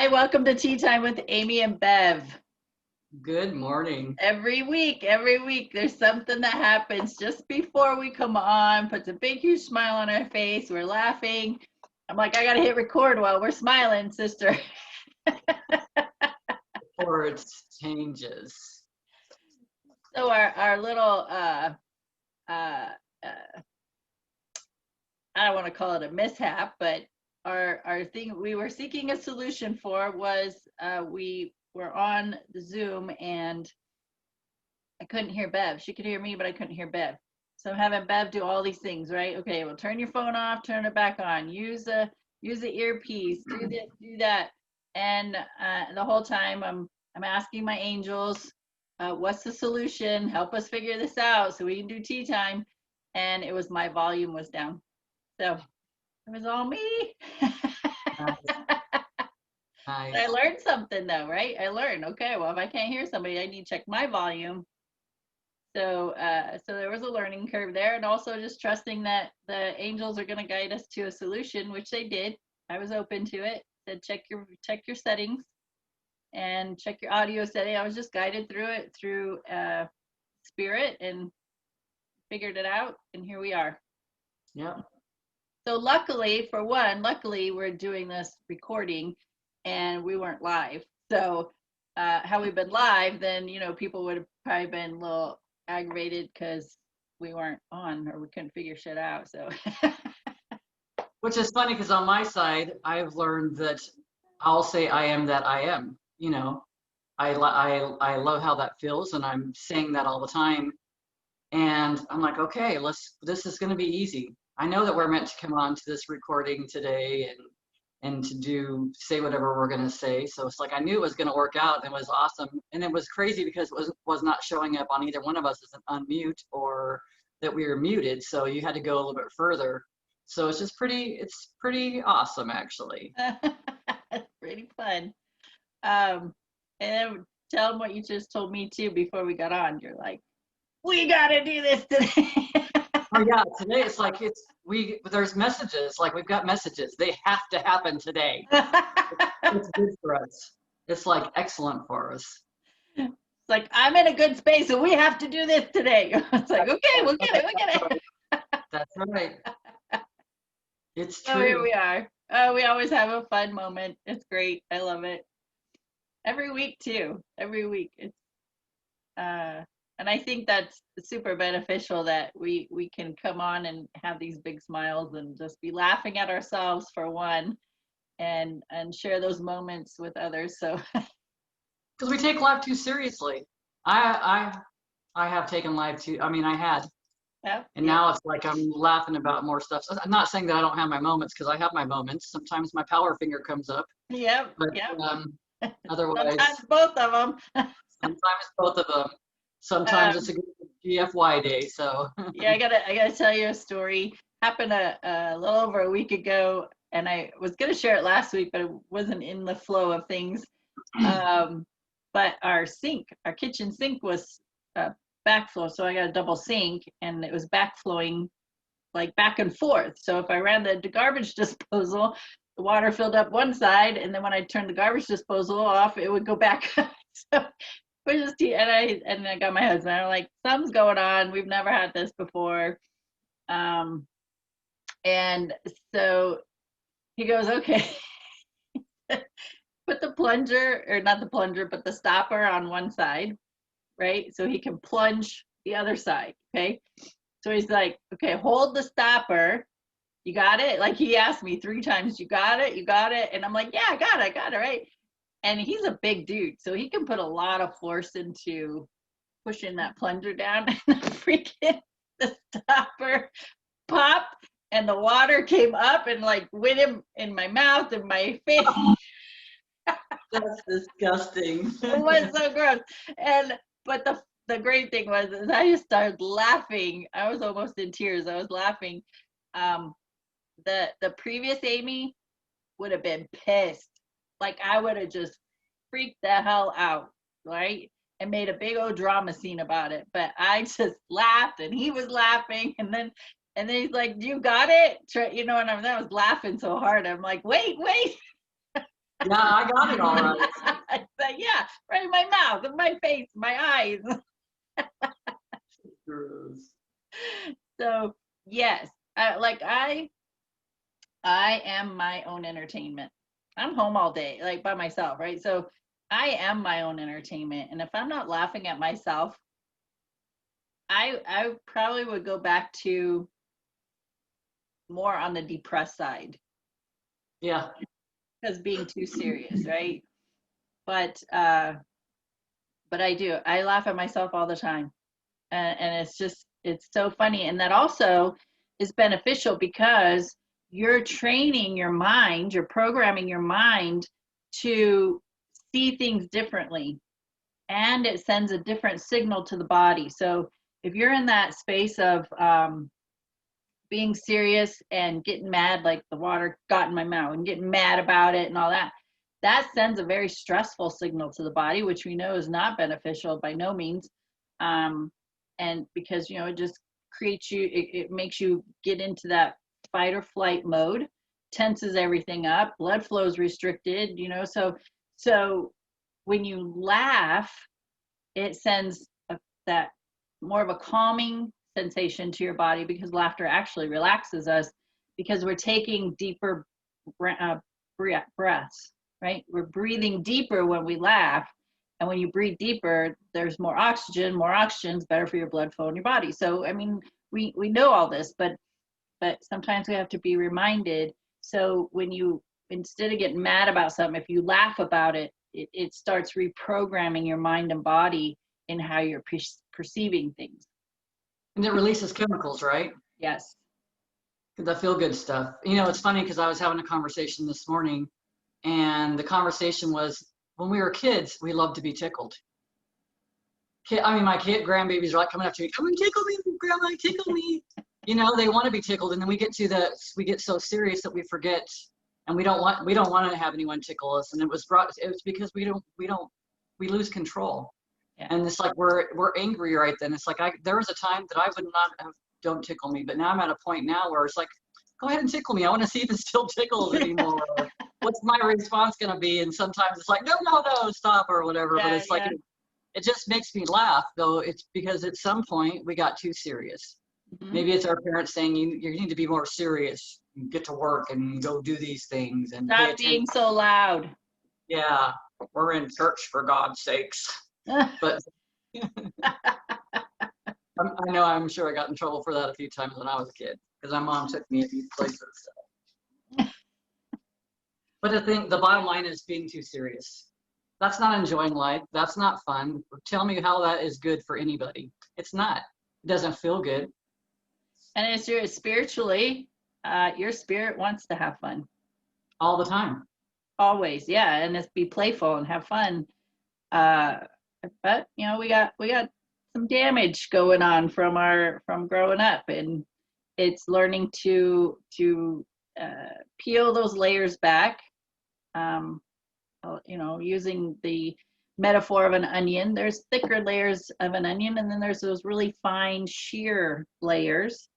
Hi, welcome to Tea Time with Amie and Bev. Good morning. Every week, there's something that happens just before we come on, puts a big, huge smile on our face. We're laughing. I'm like, I got to hit record while we're smiling, sister. Before it changes. So our little, uh, I don't want to call it a mishap, but our thing we were seeking a solution for was we were on the Zoom and I couldn't hear Bev. She could hear me, but I couldn't hear Bev. So I'm having Bev do all these things, right? Okay, well, turn your phone off, turn it back on, use the earpiece, do this, do that, and the whole time I'm asking my angels, what's the solution? Help us figure this out so we can do tea time. And it was my volume was down, so it was all me. Nice. I learned something though, right? I learned, okay, well, if I can't hear somebody, I need to check my volume. So there was a learning curve there, and also just trusting that the angels are going to guide us to a solution, which they did. I was open to it. Said check your settings and check your audio setting. I was just guided through it through spirit and figured it out, and here we are. Yep. So luckily we're doing this recording, and we weren't live. So had we been live, then people would have probably been a little aggravated because we weren't on or we couldn't figure shit out. So Which is funny because on my side, I've learned that I'll say I am that I am. I love how that feels, and I'm saying that all the time. And I'm like, okay, this is going to be easy. I know that we're meant to come on to this recording today and to say whatever we're going to say. So it's like I knew it was going to work out, and it was awesome. And it was crazy because it was not showing up on either one of us as an unmute or that we were muted. So you had to go a little bit further. So it's pretty awesome, actually. it's pretty fun. And then tell them what you just told me too before we got on. You're like, we got to do this today. Oh yeah, today it's like there's messages, like we've got messages. They have to happen today. It's good for us. It's like excellent for us. It's like, I'm in a good space and we have to do this today. It's like, okay, we'll get it. That's right. It's So here true. we are. Oh, we always have a fun moment. It's great. I love it. Every week too. Every week. It's and I think that's super beneficial that we can come on and have these big smiles and just be laughing at ourselves for one, and share those moments with others. So Because we take life too seriously. I have taken life too. I mean, I had, yeah, and now it's like I'm laughing about more stuff. So I'm not saying that I don't have my moments because I have my moments. Sometimes my power finger comes up, yep, but yep. otherwise, Sometimes both of them. sometimes both of them. Sometimes it's a good GFY day. So Yeah, I gotta tell you a story. Happened a little over a week ago, and I was gonna share it last week, but it wasn't in the flow of things. But our kitchen sink was backflow, so I got a double sink, and it was backflowing like back and forth. So if I ran the garbage disposal, the water filled up one side, and then when I turned the garbage disposal off, it would go back. So and I got my husband. I'm like, something's going on. We've never had this before. And so he goes, okay, put the plunger, or not the plunger, but the stopper on one side, right? So he can plunge the other side. Okay. So he's like, okay, hold the stopper. You got it? Like he asked me 3 times, you got it? You got it? And I'm like, yeah, I got it, right? And he's a big dude, so he can put a lot of force into pushing that plunger down, and the stopper popped, and the water came up and like went in my mouth and my face. that's disgusting. It was so gross. But the great thing was is I just started laughing. I was almost in tears. I was laughing. The previous Amie would have been pissed. Like I would have just freaked the hell out, right? And made a big old drama scene about it. But I just laughed, and he was laughing, and then he's like, "You got it?" And I was laughing so hard. I'm like, "Wait." Yeah, I got it all right. But yeah, right in my mouth, in my face, my eyes. So yes, I am my own entertainment. I'm home all day, like by myself, right? So I am my own entertainment. And if I'm not laughing at myself, I probably would go back to more on the depressed side Yeah. because being too serious, right? But I do. I laugh at myself all the time. And it's so funny. And that also is beneficial because you're training your mind, you're programming your mind to see things differently, and it sends a different signal to the body. So if you're in that space of being serious and getting mad, like the water got in my mouth, and getting mad about it and all that, that sends a very stressful signal to the body, which we know is not beneficial by no means. And because, it just creates you, it makes you get into that fight or flight mode, tenses everything up, blood flow is restricted, so when you laugh, it sends that more of a calming sensation to your body, because laughter actually relaxes us, because we're taking deeper uh, breaths, right? We're breathing deeper when we laugh. And when you breathe deeper, there's more oxygen. More oxygen's better for your blood flow in your body. So, I mean, we know all this, but sometimes we have to be reminded. So when you, instead of getting mad about something, if you laugh about it, it starts reprogramming your mind and body in how you're perceiving things. And it releases chemicals, right? Yes. The feel good stuff. It's funny because I was having a conversation this morning, and the conversation was, when we were kids, we loved to be tickled. My grandbabies are like coming up to me, come and tickle me, grandma, tickle me. They want to be tickled, and then we get so serious that we forget, and we don't want to have anyone tickle us. And it was because we lose control. Yeah. And it's like we're angry right then. It's like there was a time that I would not have, don't tickle me, but now I'm at a point now where it's like, go ahead and tickle me. I want to see if it still tickles anymore. What's my response going to be? And sometimes it's like, no, stop, or whatever. Yeah, But it's like, it just makes me laugh, though. It's because at some point we got too serious. Mm-hmm. Maybe it's our parents saying, you need to be more serious, get to work and go do these things. And stop being so loud. Yeah, we're in church, for God's sakes. But I'm sure I got in trouble for that a few times when I was a kid, because my mom took me a few places. But the bottom line is being too serious. That's not enjoying life. That's not fun. Tell me how that is good for anybody. It's not. It doesn't feel good. And it's spiritually, your spirit wants to have fun. All the time. Always, yeah. And it's be playful and have fun. But we got some damage going on from growing up, and it's learning to peel those layers back. Using the metaphor of an onion, there's thicker layers of an onion, and then there's those really fine sheer layers.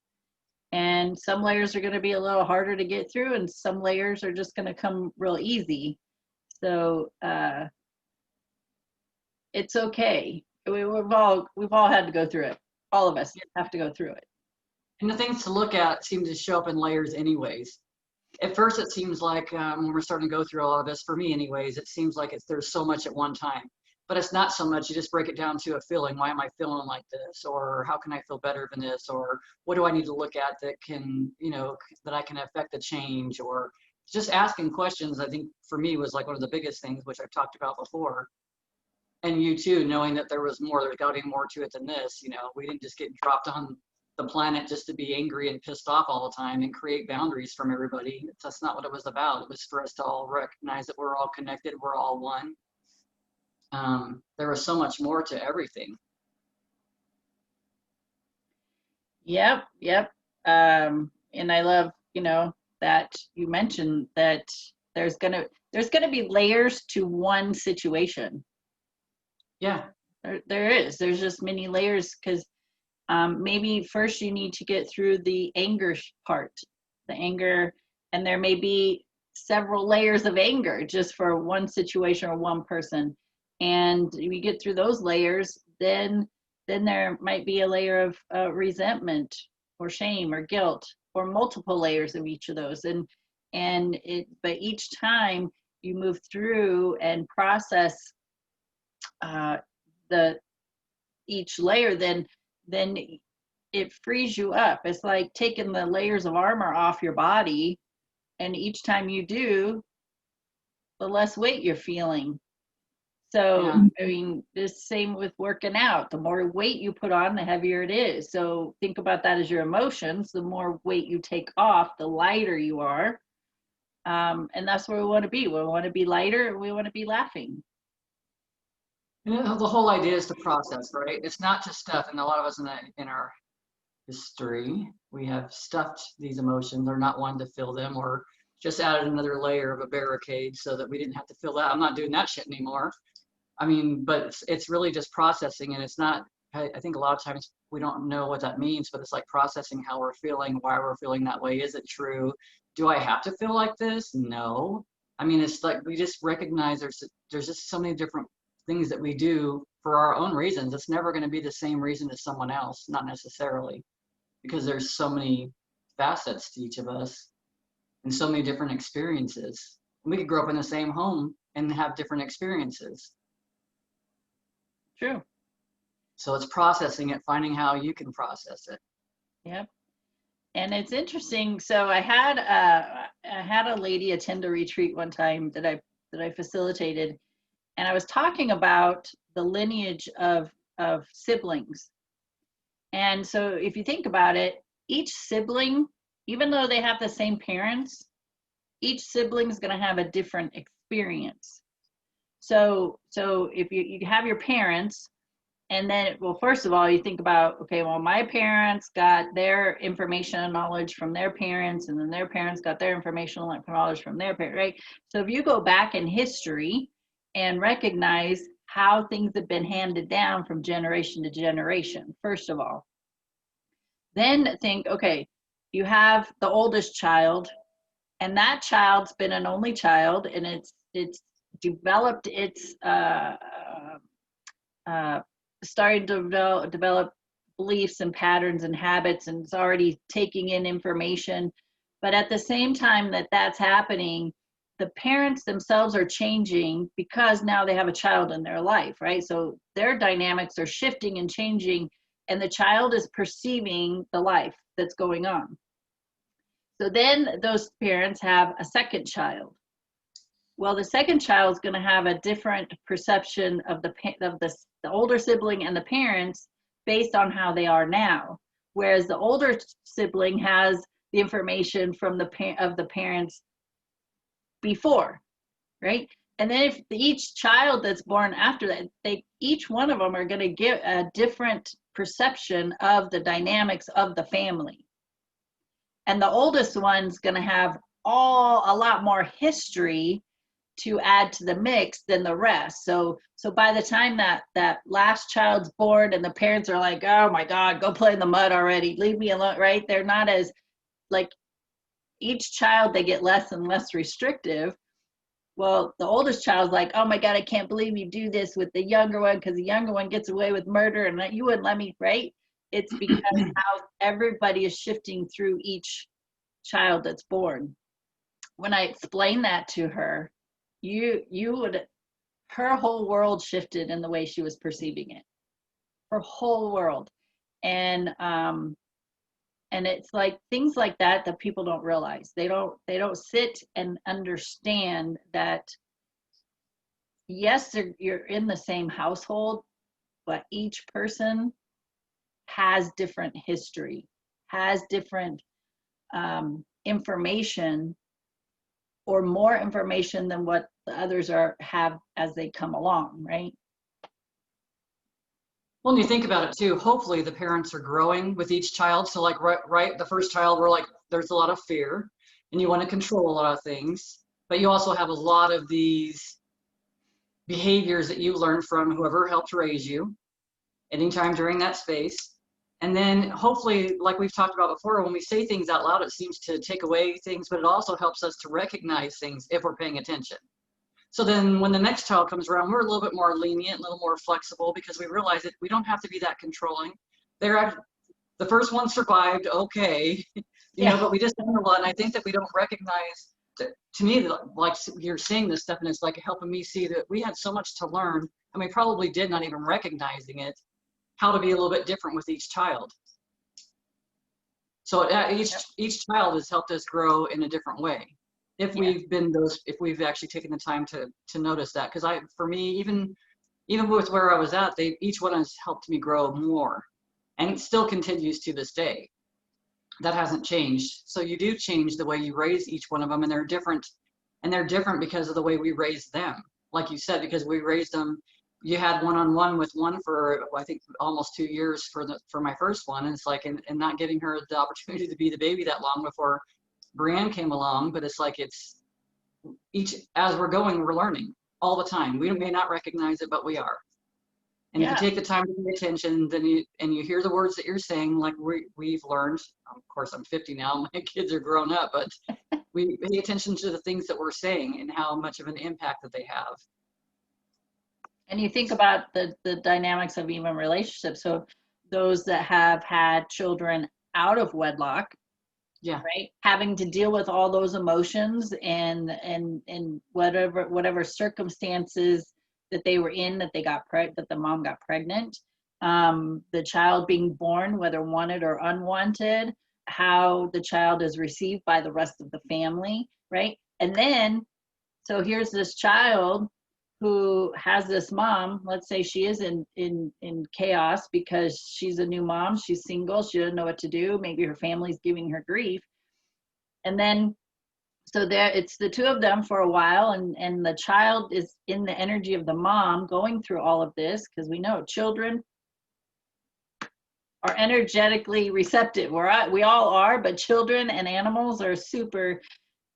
And some layers are going to be a little harder to get through, and some layers are just going to come real easy. So it's okay. We've all had to go through it. All of us have to go through it. And the things to look at seem to show up in layers anyways. At first, it seems like when we're starting to go through all of this, for me anyways, it seems like there's so much at one time. But it's not so much. You just break it down to a feeling. Why am I feeling like this? Or how can I feel better than this? Or what do I need to look at that can, that I can affect the change? Or just asking questions, I think for me was like one of the biggest things, which I've talked about before. And you too, knowing that there's got to be more to it than this. We didn't just get dropped on the planet just to be angry and pissed off all the time and create boundaries from everybody. That's not what it was about. It was for us to all recognize that we're all connected, we're all one. There was so much more to everything. Yep. And I love, that you mentioned that there's gonna be layers to one situation. Yeah. There is. There's just many layers, because maybe first you need to get through the anger part, the anger, and there may be several layers of anger just for one situation or one person. And we get through those layers, then there might be a layer of resentment or shame or guilt, or multiple layers of each of those. But each time you move through and process the each layer, then it frees you up. It's like taking the layers of armor off your body, and each time you do, the less weight you're feeling. So, Yeah. I mean, the same with working out. The more weight you put on, the heavier it is. So think about that as your emotions. The more weight you take off, the lighter you are. And that's where we want to be. We want to be lighter, and we want to be laughing. You know, the whole idea is to process, right? It's not just stuff, and a lot of us in our history, we have stuffed these emotions or not wanted to feel them, or just added another layer of a barricade so that we didn't have to feel that. I'm not doing that shit anymore. I mean, but it's really just processing, and it's not, I think a lot of times we don't know what that means, but it's like processing how we're feeling, why we're feeling that way. Is it true? Do I have to feel like this? No. I mean, it's like we just recognize there's just so many different things that we do for our own reasons. It's never going to be the same reason as someone else, not necessarily, because there's so many facets to each of us and so many different experiences. We could grow up in the same home and have different experiences. True. So it's processing it, finding how you can process it. Yep. And it's interesting. So I had a lady attend a retreat one time that I facilitated, and I was talking about the lineage of siblings. And so if you think about it, each sibling, even though they have the same parents, each sibling is going to have a different experience. So if you have your parents, and then, well, first of all, you think about, okay, well, my parents got their information and knowledge from their parents, and then their parents got their information and knowledge from their parents, right? So if you go back in history and recognize how things have been handed down from generation to generation, first of all, then think, okay, you have the oldest child, and that child's been an only child, and it's developed its starting to develop beliefs and patterns and habits, and it's already taking in information. But at the same time that that's happening, the parents themselves are changing because now they have a child in their life, right? So their dynamics are shifting and changing, and the child is perceiving the life that's going on. So then those parents have a second child. Well, the second child is going to have a different perception of the older sibling and the parents based on how they are now, whereas the older sibling has the information from the parents before, right? And then if each child that's born after that, each one of them are going to get a different perception of the dynamics of the family. And the oldest one's going to have a lot more history to add to the mix than the rest. So by the time that last child's born and the parents are like, oh my God, go play in the mud already, leave me alone, right? They're not as, like, each child, they get less and less restrictive. Well, the oldest child's like, oh my God, I can't believe you do this with the younger one, because the younger one gets away with murder and you wouldn't let me, right? It's because how everybody is shifting through each child that's born. When I explained that to her, her whole world shifted in the way she was perceiving it. Her whole world. And it's like things like that people don't realize. They don't sit and understand that, yes, you're in the same household, but each person has different history, has different information, or more information than what the others have as they come along, right? Well, and you think about it too, hopefully the parents are growing with each child. So like right, the first child, we're like, there's a lot of fear and you want to control a lot of things, but you also have a lot of these behaviors that you learned from whoever helped raise you anytime during that space. And then hopefully, like we've talked about before, when we say things out loud, it seems to take away things, but it also helps us to recognize things if we're paying attention. So then when the next child comes around, we're a little bit more lenient, a little more flexible, because we realize that we don't have to be that controlling. The first one survived, okay, Yeah. but we just learn a lot. And I think that we don't recognize, to me, like you're saying this stuff, and it's like helping me see that we had so much to learn, and we probably did not even recognizing it, how to be a little bit different with each child. So each child has helped us grow in a different way. If we've actually taken the time to notice that, because for me, even with where I was at, each one has helped me grow more, and it still continues to this day. That hasn't changed. So you do change the way you raise each one of them, and they're different, because of the way we raise them. Like you said, because we raised them, you had one-on-one with one for, I think, almost 2 years for my first one. And it's like, and not giving her the opportunity to be the baby that long before Brianne came along. But it's like, as we're going, we're learning all the time. We may not recognize it, but we are. And if you take the time to pay attention, then you hear the words that you're saying, like we've learned. Of course, I'm 50 now, my kids are grown up, but we pay attention to the things that we're saying and how much of an impact that they have. And you think about the dynamics of even relationships. So those that have had children out of wedlock, yeah, right, having to deal with all those emotions and whatever circumstances that they were in, that that the mom got pregnant, the child being born, whether wanted or unwanted, how the child is received by the rest of the family, right? And then, so here's this child who has this mom, let's say she is in chaos because she's a new mom, she's single, she doesn't know what to do, maybe her family's giving her grief. And then, so there, it's the two of them for a while, and the child is in the energy of the mom going through all of this, because we know children are energetically receptive. We all are, but children and animals are super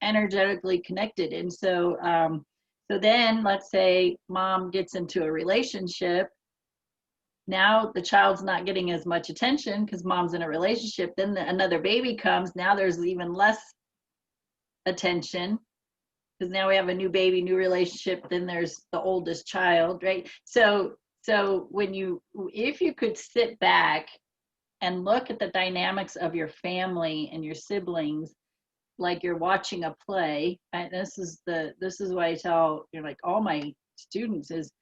energetically connected. And so, so then let's say mom gets into a relationship. Now the child's not getting as much attention because mom's in a relationship. Then another baby comes. Now there's even less attention because now we have a new baby, new relationship. Then there's the oldest child, right? So if you could sit back and look at the dynamics of your family and your siblings, like you're watching a play. And this is what I tell, like all my students is,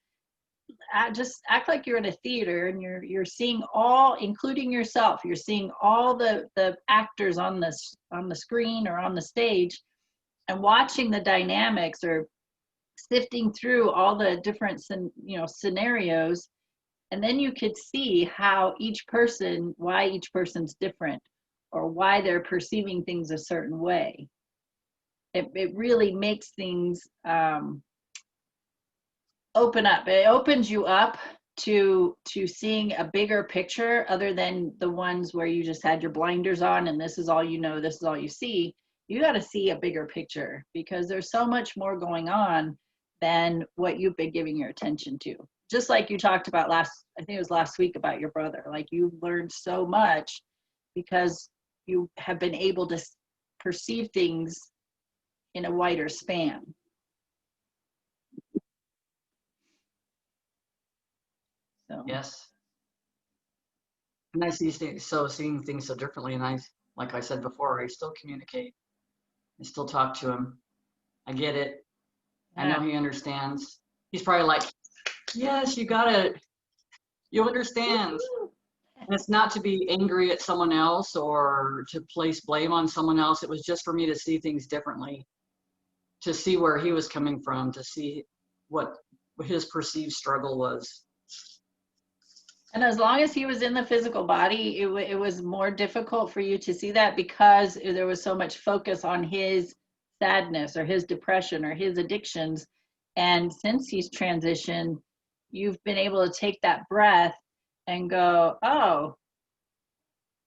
just act like you're in a theater and you're seeing all, including yourself, you're seeing all the actors on the screen or on the stage, and watching the dynamics or sifting through all the different scenarios. And then you could see why each person's different, or why they're perceiving things a certain way. It really makes things open up. It opens you up to seeing a bigger picture other than the ones where you just had your blinders on and this is all you know, this is all you see. You got to see a bigger picture because there's so much more going on than what you've been giving your attention to. Just like you talked about I think it was last week, about your brother. Like, you've learned so much because you have been able to perceive things in a wider span. So. Yes. And I seeing things so differently. And like I said before, I still communicate. I still talk to him. I get it. Yeah. I know he understands. He's probably like, yes, you got it. You understand. And it's not to be angry at someone else or to place blame on someone else. It was just for me to see things differently, to see where he was coming from, to see what his perceived struggle was. And as long as he was in the physical body, it was more difficult for you to see that because there was so much focus on his sadness or his depression or his addictions. And since he's transitioned, you've been able to take that breath and go, oh,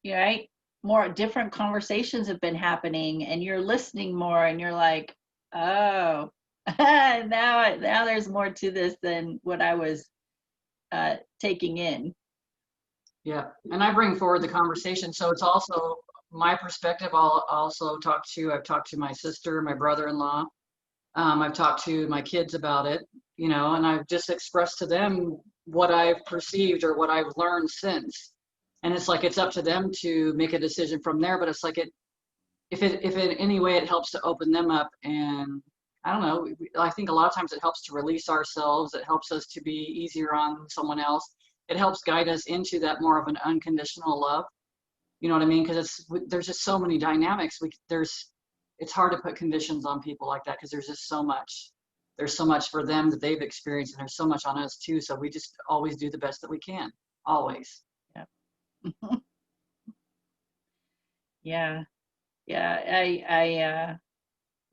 right? More different conversations have been happening and you're listening more and you're like, oh, now there's more to this than what I was taking in. Yeah, and I bring forward the conversation, so it's also my perspective. I've talked to my sister, my brother-in-law. I've talked to my kids about it, and I've just expressed to them what I've perceived or what I've learned since. And it's like it's up to them to make a decision from there. But it's like if in any way it helps to open them up, and I don't know, I think a lot of times it helps to release ourselves. It helps us to be easier on someone else. It helps guide us into that more of an unconditional love. You know what I mean? Because there's just so many dynamics. It's hard to put conditions on people like that because there's just so much. There's so much for them that they've experienced, and there's so much on us too. So we just always do the best that we can, always. Yeah. Yeah. Yeah.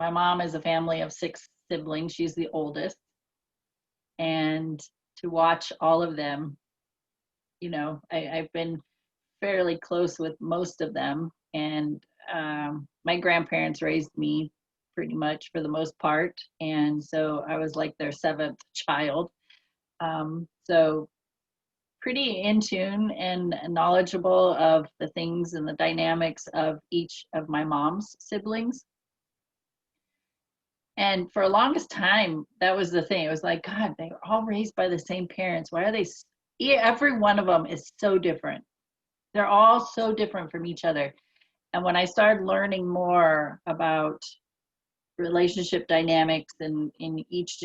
My mom is a family of 6 siblings. She's the oldest. And to watch all of them, I've been fairly close with most of them. And my grandparents raised me pretty much for the most part. And so I was like their 7th child. So pretty in tune and knowledgeable of the things and the dynamics of each of my mom's siblings. And for the longest time, that was the thing. It was like, God, they were all raised by the same parents. Why are they? Every one of them is so different. They're all so different from each other. And when I started learning more about relationship dynamics in each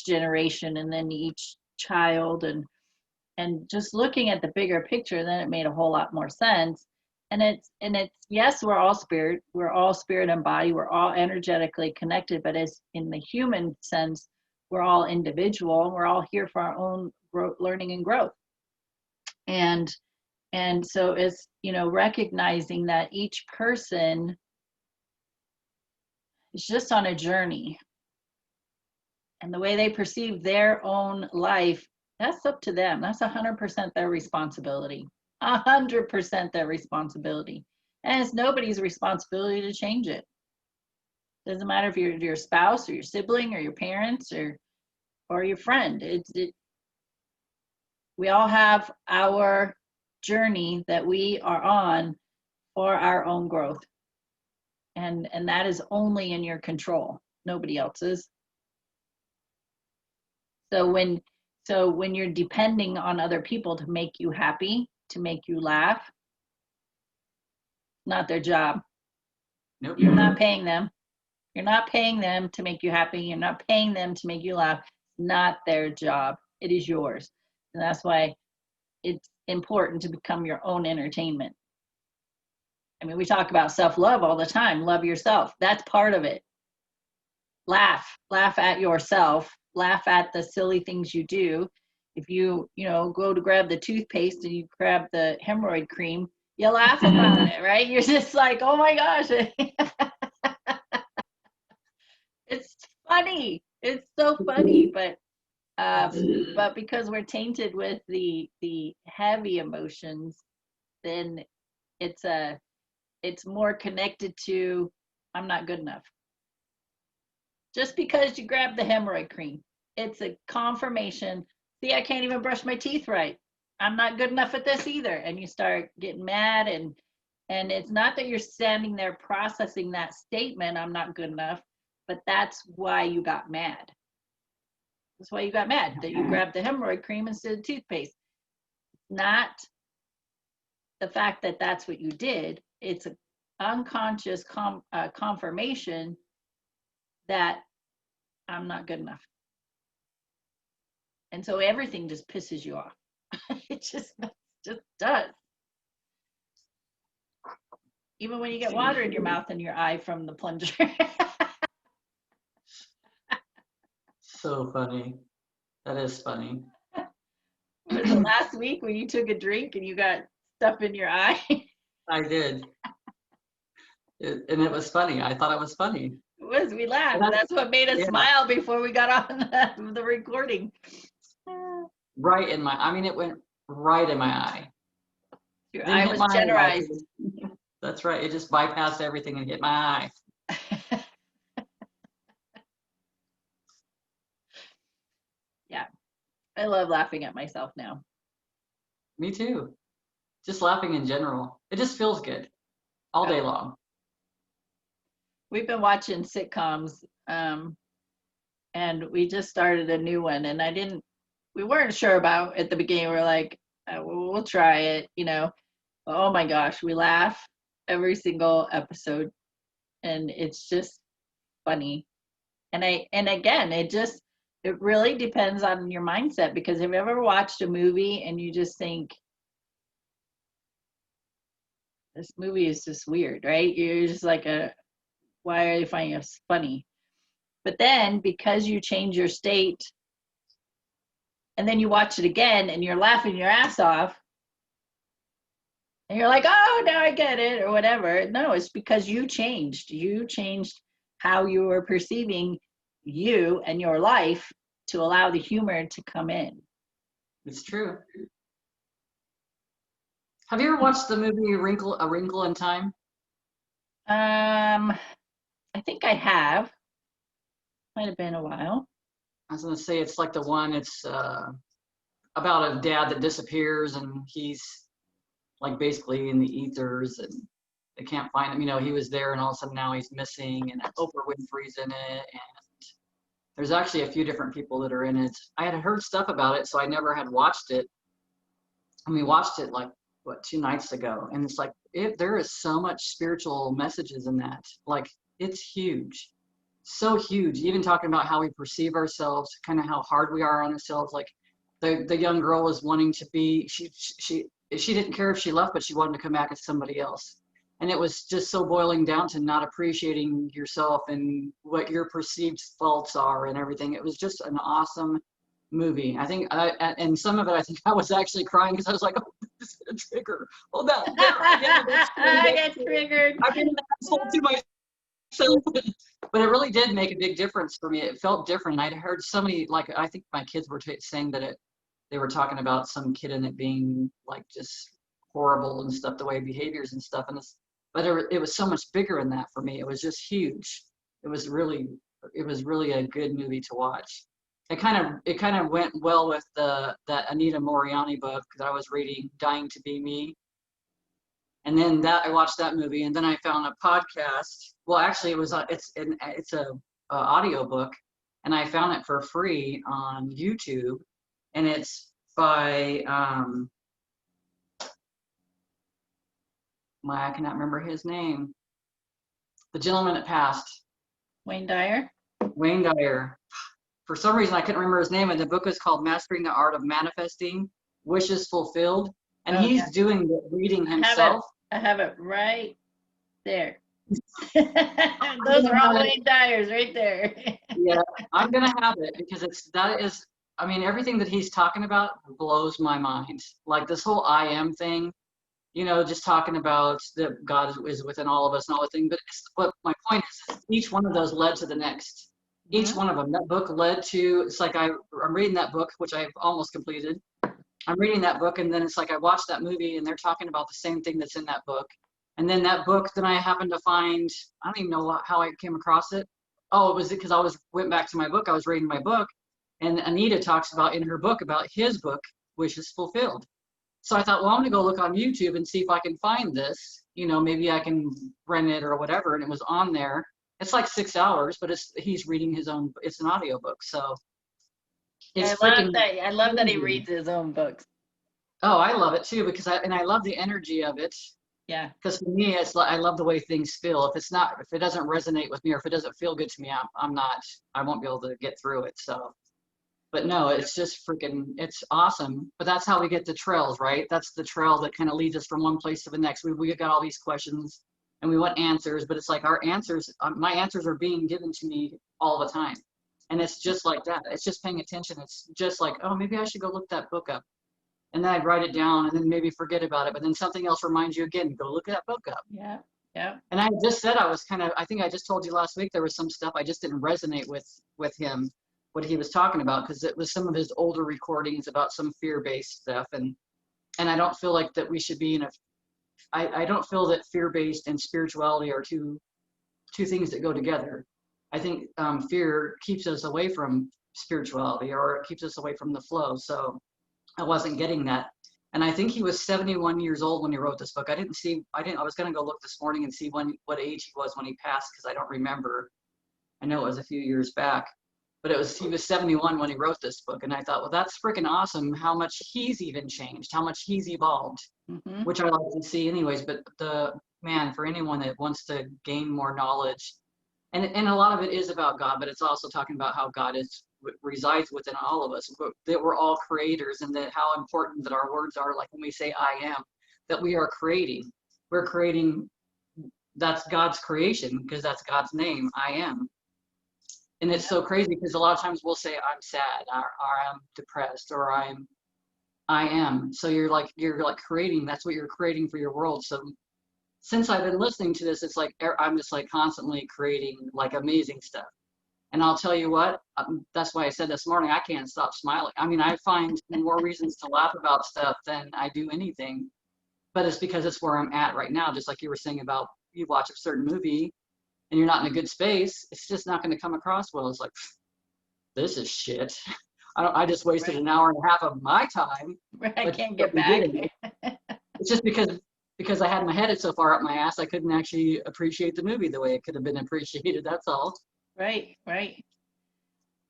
generation and then each child and just looking at the bigger picture, then it made a whole lot more sense. And it's yes, we're all spirit and body, we're all energetically connected, but as in the human sense, we're all individual, we're all here for our own learning and growth. And so it's, recognizing that each person is just on a journey, and the way they perceive their own life, that's up to them. That's 100% their responsibility. 100% their responsibility. And it's nobody's responsibility to change it. Doesn't matter if you're your spouse or your sibling or your parents or your friend. We all have our journey that we are on for our own growth. And that is only in your control, nobody else's. So when you're depending on other people to make you happy, to make you laugh, not their job. Nope. You're not paying them. You're not paying them to make you happy. You're not paying them to make you laugh. It's not their job. It is yours. And that's why it's important to become your own entertainment. I mean, we talk about self-love all the time. Love yourself. That's part of it. Laugh at yourself. Laugh at the silly things you do. If you go to grab the toothpaste and you grab the hemorrhoid cream, you laugh about it, right? You're just like, oh my gosh. It's funny. It's so funny, but because we're tainted with the heavy emotions, then it's more connected to I'm not good enough. Just because you grab the hemorrhoid cream, it's a confirmation. See, I can't even brush my teeth right. I'm not good enough at this either. And you start getting mad, and it's not that you're standing there processing that statement, I'm not good enough, but that's why you got mad. That's why you got mad, that you grabbed the hemorrhoid cream instead of toothpaste. Not the fact that that's what you did. It's an unconscious confirmation that I'm not good enough. And so everything just pisses you off. It just does. Even when you get water in your mouth and your eye from the plunger. So funny. That is funny. Was it last week when you took a drink and you got stuff in your eye? I did. And it was funny. I thought it was funny. It was. We laughed. That's what made us smile before we got on the recording. Right in my, I mean, it went right in my eye. Your eye was generalized. That's right. It just bypassed everything and hit my eye. Yeah. I love laughing at myself now. Me too. just laughing in general. It just feels good all day long. We've been watching sitcoms, and we just started a new one, and we weren't sure about at the beginning. We are like, we'll try it, Oh my gosh, we laugh every single episode, and it's just funny. And again, it really depends on your mindset, because have you ever watched a movie and you just think, this movie is just weird, right? You're just like, why are they finding us funny? But then because you change your state and then you watch it again and you're laughing your ass off and you're like, oh, now I get it, or whatever. No, it's because you changed. You changed how you were perceiving you and your life to allow the humor to come in. It's true. Have you ever watched the movie A Wrinkle in Time? I think I have. Might have been a while. I was gonna say it's like the one. It's about a dad that disappears and he's like basically in the ethers and they can't find him. You know, he was there and all of a sudden now he's missing, and Oprah Winfrey's in it, and there's actually a few different people that are in it. I had heard stuff about it, so I never had watched it. And we watched it like, what, 2 nights ago, and it's like there is so much spiritual messages in that. Like, it's huge, so huge. Even talking about how we perceive ourselves, kind of how hard we are on ourselves. Like the young girl was wanting to be, she didn't care if she left, but she wanted to come back as somebody else. And it was just so boiling down to not appreciating yourself and what your perceived faults are and everything. It was just an awesome movie. I think, and some of it, I think I was actually crying because I was like, oh, this is a trigger. Hold on. I got triggered. I've been an asshole to myself. But it really did make a big difference for me. It felt different. I'd heard so many, like, I think my kids were saying that they were talking about some kid in it being like just horrible and stuff, the way behaviors and stuff. But it was so much bigger than that for me. It was just huge. It was really a good movie to watch. It kind of went well with that Anita Moriarty book that I was reading, Dying to Be Me. And then I watched that movie, and then I found a podcast. Well, actually, it's a audio book, and I found it for free on YouTube, and it's by I cannot remember his name. The gentleman that passed. Wayne Dyer. Wayne Dyer. For some reason, I couldn't remember his name, and the book is called Mastering the Art of Manifesting Wishes Fulfilled. And he's doing the reading himself. I have it right there. Those are all Wayne Dyers right there. Yeah, I'm gonna have it because I mean, everything that he's talking about blows my mind. Like this whole I am thing, just talking about that God is within all of us and all the thing. But what my point is each one of those led to the next. Each one of them, that book led to, it's like I'm reading that book, which I've almost completed. I'm reading that book, and then it's like I watched that movie, and they're talking about the same thing that's in that book. And then that book, then I happened to find, I don't even know how I came across it. Oh, it was because went back to my book. I was reading my book, and Anita talks about in her book about his book, Wishes Fulfilled. So I thought, well, I'm gonna go look on YouTube and see if I can find this. Maybe I can rent it or whatever. And it was on there. It's like 6 hours, but he's reading his own. It's an audiobook, so it's I love that he reads his own books. Oh, I love it too because I love the energy of it. Yeah. Because for me, it's like I love the way things feel. If it doesn't resonate with me, or if it doesn't feel good to me, I won't be able to get through it. So, but no, it's just it's awesome. But that's how we get the trails, right? That's the trail that kind of leads us from one place to the next. We got all these questions. And we want answers, but it's like my answers are being given to me all the time. And it's just like that. It's just paying attention. It's just like, oh, maybe I should go look that book up. And then I'd write it down and then maybe forget about it. But then something else reminds you again, go look that book up. Yeah. Yeah. And I just said I think I just told you last week there was some stuff I just didn't resonate with him, what he was talking about, because it was some of his older recordings about some fear-based stuff. And I don't feel like that we should be I don't feel that fear-based and spirituality are two things that go together. I think fear keeps us away from spirituality, or it keeps us away from the flow. So I wasn't getting that. And I think he was 71 years old when he wrote this book. I was going to go look this morning and see what age he was when he passed, because I don't remember. I know it was a few years back, but he was 71 when he wrote this book. And I thought, well, that's freaking awesome how much he's even changed, how much he's evolved, Mm-hmm. which I like to see anyways. But man, for anyone that wants to gain more knowledge, and a lot of it is about God, but it's also talking about how God resides within all of us, that we're all creators, and that how important that our words are. Like when we say I am, that we are creating. We're creating. That's God's creation, because that's God's name, I am. And it's so crazy because a lot of times we'll say I'm sad, or I'm depressed, or I am. So you're like creating. That's what you're creating for your world. So since I've been listening to this, it's like I'm just like constantly creating like amazing stuff. And I'll tell you what, that's why I said this morning, I can't stop smiling. I mean, I find more reasons to laugh about stuff than I do anything, but it's because it's where I'm at right now. Just like you were saying about you watch a certain movie and you're not in a good space, it's just not going to come across well. It's like, this is shit. I just wasted an hour and a half of my time. I can't get we back. didn't. It's just because I had my head so far up my ass, I couldn't actually appreciate the movie the way it could have been appreciated. That's all. Right.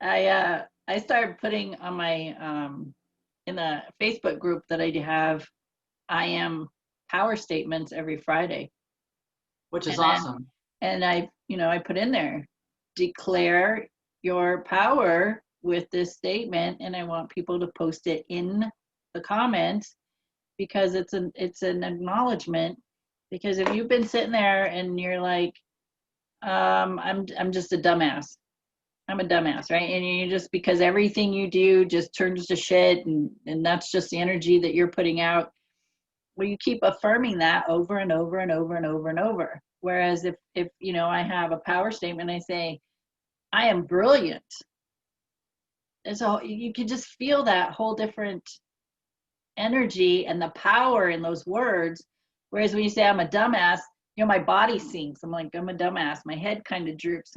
I started putting on my in the Facebook group that I have, I am power statements every Friday. Which is awesome. And I put in there, declare your power with this statement, and I want people to post it in the comments, because it's an acknowledgement. Because if you've been sitting there and you're like, I'm just a dumbass. I'm a dumbass, right? And you just, because everything you do just turns to shit, and that's just the energy that you're putting out. Well, you keep affirming that over and over and over and over and over. Whereas if I have a power statement, I say, I am brilliant. And so you can just feel that whole different energy and the power in those words. Whereas when you say I'm a dumbass, my body sinks. I'm like, I'm a dumbass. My head kind of droops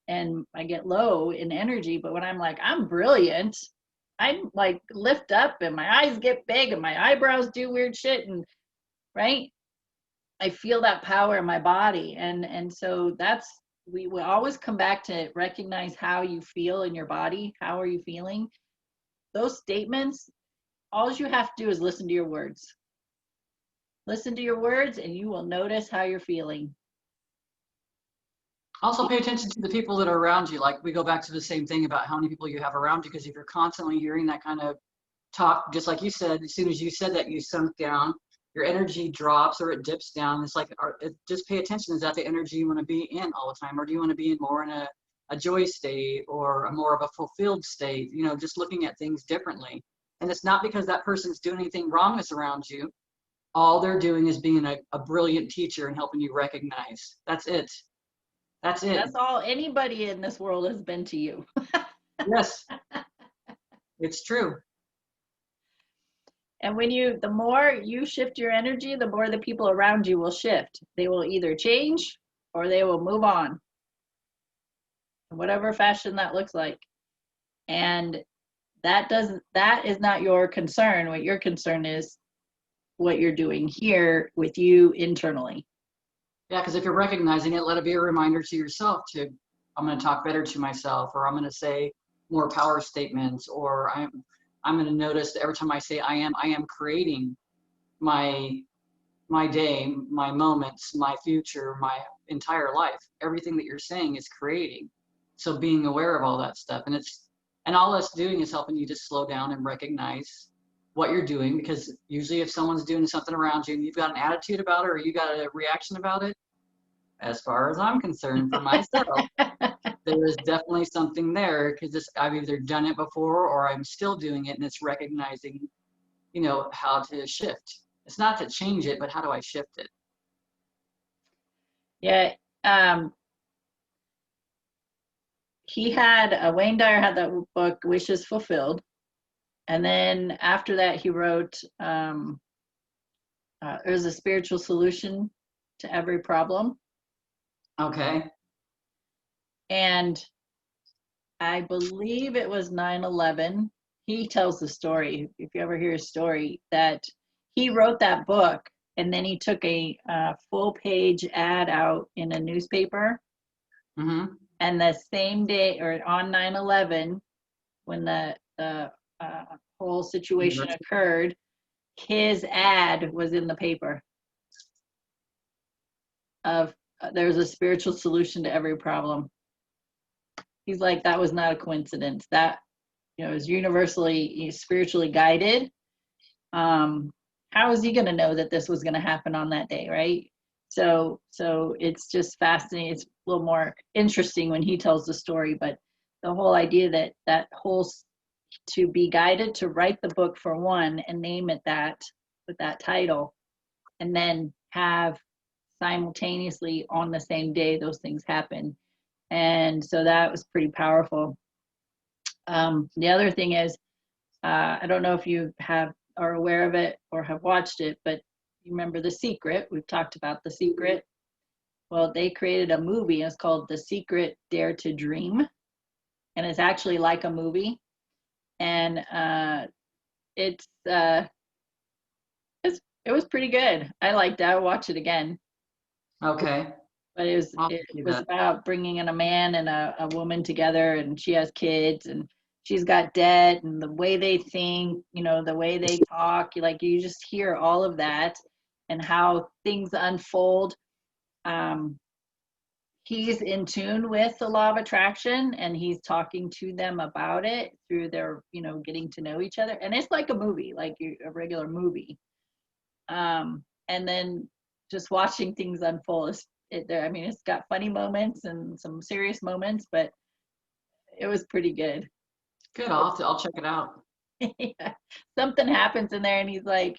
and I get low in energy. But when I'm like, I'm brilliant, I like lift up and my eyes get big and my eyebrows do weird shit, and right, I feel that power in my body. And so we will always come back to recognize how you feel in your body. How are you feeling? Those statements, all you have to do is listen to your words. Listen to your words and you will notice how you're feeling. Also pay attention to the people that are around you. Like we go back to the same thing about how many people you have around you, because if you're constantly hearing that kind of talk, just like you said, as soon as you said that, you sunk down, your energy drops or it dips down. It's like, just pay attention. Is that the energy you want to be in all the time? Or do you want to be more in a joy state, or a more of a fulfilled state? Just looking at things differently. And it's not because that person's doing anything wrong that's around you. All they're doing is being a brilliant teacher and helping you recognize. That's it. That's it. That's all anybody in this world has been to you. Yes, it's true. And the more you shift your energy, the more the people around you will shift. They will either change or they will move on, in whatever fashion that looks like. And that is not your concern. What your concern is, what you're doing here with you internally. Yeah, because if you're recognizing it, let it be a reminder to yourself I'm going to talk better to myself, or I'm going to say more power statements, or I'm going to notice that every time I say I am creating my day, my moments, my future, my entire life. Everything that you're saying is creating. So being aware of all that stuff, and all that's doing is helping you to slow down and recognize what you're doing. Because usually if someone's doing something around you and you've got an attitude about it, or you got a reaction about it, as far as I'm concerned, for myself, there is definitely something there, because I've either done it before or I'm still doing it, and it's recognizing, how to shift. It's not to change it, but how do I shift it? Yeah. Wayne Dyer had that book, Wishes Fulfilled. And then after that, he wrote, there's a spiritual solution to every problem. Okay. And I believe it was 9/11. He tells the story, if you ever hear his story, that he wrote that book, and then he took a full page ad out in a newspaper. Mm-hmm. And the same day, or on 9/11, when the whole situation occurred, his ad was in the paper of there's a spiritual solution to every problem. He's like, that was not a coincidence. That, is universally spiritually guided. How is he going to know that this was going to happen on that day, right? So it's just fascinating. It's a little more interesting when he tells the story, but the whole idea that whole to be guided to write the book for one and name it that with that title, and then have simultaneously on the same day those things happen. And so that was pretty powerful. The other thing is, I don't know if you are aware of it or have watched it, but you remember The Secret. We've talked about The Secret. Well, they created a movie. It's called The Secret Dare to Dream, and it's actually like a movie. And it was pretty good. I liked it. I would watch it again. Okay. But it was about bringing in a man and a woman together, and she has kids, and she's got debt, and the way they think, the way they talk, like you just hear all of that and how things unfold. He's in tune with the law of attraction, and he's talking to them about it through their, getting to know each other. And it's like a movie, like a regular movie. And then just watching things unfold it's got funny moments and some serious moments, but it was pretty good. Good. I'll check it out. Yeah. Something happens in there, and he's like,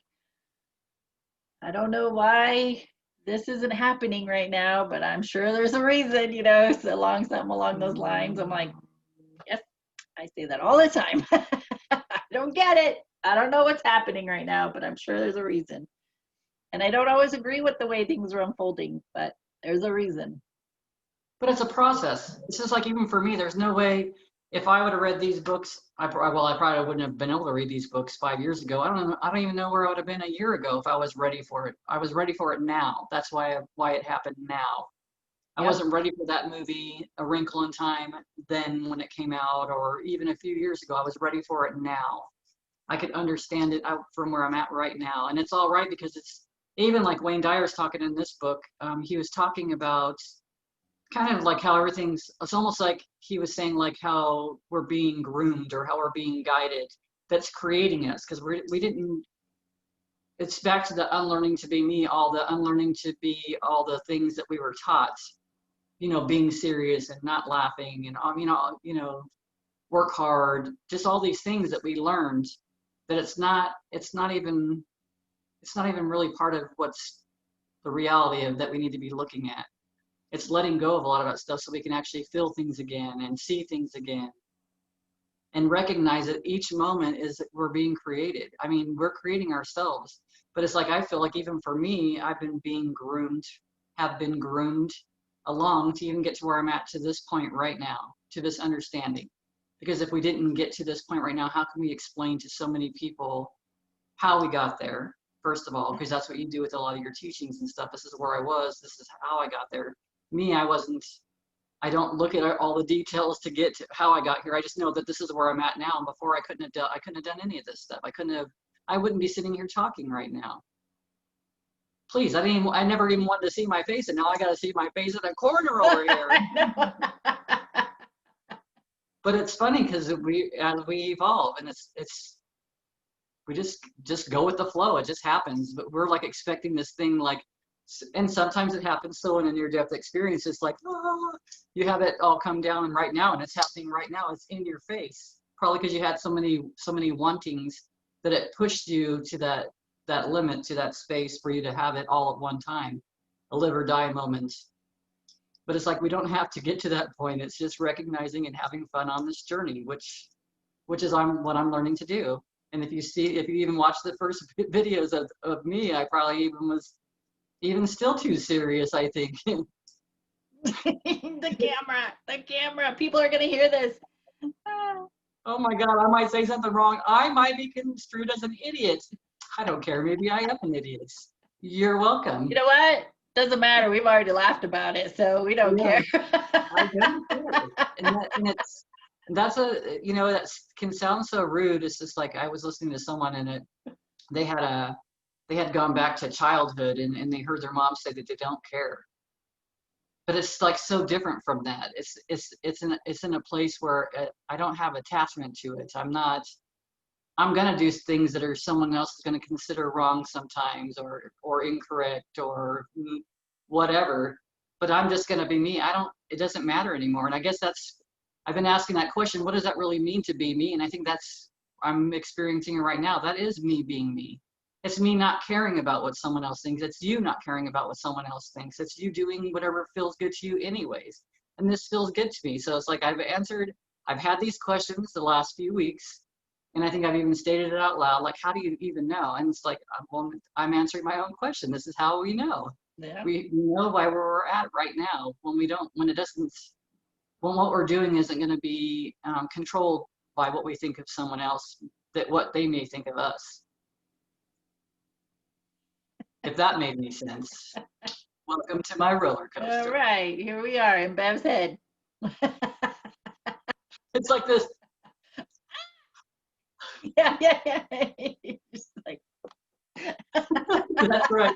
I don't know why this isn't happening right now, but I'm sure there's a reason, something along those lines. I'm like, yes, I say that all the time. I don't get it. I don't know what's happening right now, but I'm sure there's a reason. And I don't always agree with the way things are unfolding, but there's a reason. But it's a process. It's just like, even for me, there's no way, if I would have read these books, I probably wouldn't have been able to read these books 5 years ago. I don't even know where I would have been a year ago if I was ready for it. I was ready for it now. That's why it happened now. I wasn't ready for that movie, A Wrinkle in Time, then when it came out, or even a few years ago. I was ready for it now. I could understand it out from where I'm at right now. And it's all right, because it's even like Wayne Dyer's talking in this book. He was talking about kind of like how it's almost like he was saying, like how we're being groomed or how we're being guided. That's creating us, because we didn't, it's back to the unlearning to be me, all the unlearning to be all the things that we were taught, being serious and not laughing, and work hard, just all these things that we learned, that it's not even really part of what's the reality of that we need to be looking at. It's letting go of a lot of that stuff so we can actually feel things again and see things again, and recognize that each moment is that we're being created. I mean, we're creating ourselves, but it's like, I feel like even for me, have been groomed along to even get to where I'm at to this point right now, to this understanding. Because if we didn't get to this point right now, how can we explain to so many people how we got there? First of all, because that's what you do with a lot of your teachings and stuff. This is where I was. This is how I got there. Me, I don't look at all the details to get to how I got here. I just know that this is where I'm at now. And before, I couldn't have done any of this stuff. I wouldn't be sitting here talking right now. Please, I never even wanted to see my face, and now I got to see my face in a corner over here. But it's funny, because as we evolve, and we just go with the flow. It just happens. But we're like expecting this thing, like, and sometimes it happens so in a near-death experience, it's like, you have it all come down, and right now, and it's happening right now. It's in your face, probably because you had so many wantings that it pushed you to that limit, to that space for you to have it all at one time, a live or die moment. But it's like, we don't have to get to that point. It's just recognizing and having fun on this journey, which is what I'm learning to do. And if you even watch the first videos of me, I probably even was still too serious, I think. The camera. People are going to hear this. Oh my God, I might say something wrong. I might be construed as an idiot. I don't care. Maybe I am an idiot. You're welcome. You know what? Doesn't matter. We've already laughed about it, so we don't Yeah, care. I don't care. And that's that can sound so rude. It's just like I was listening to someone and they had a they had gone back to childhood and they heard their mom say that they don't care. But it's like so different from that. It's in a place where I don't have attachment to it. I'm gonna do things that are someone else is gonna consider wrong sometimes or incorrect or whatever. But I'm just gonna be me. It doesn't matter anymore. And I guess I've been asking that question, what does that really mean to be me? And I think I'm experiencing it right now. That is me being me. It's me not caring about what someone else thinks. It's you not caring about what someone else thinks. It's you doing whatever feels good to you anyways. And this feels good to me. So it's like I've had these questions the last few weeks. And I think I've even stated it out loud, like, how do you even know? And it's like, well, I'm answering my own question. This is how we know. Yeah. We know why we're at right now. When what we're doing isn't going to be controlled by what we think of someone else, what they may think of us. If that made any sense. Welcome to my roller coaster. All right, here we are in Bev's head. It's like this. Yeah. Just like. That's right.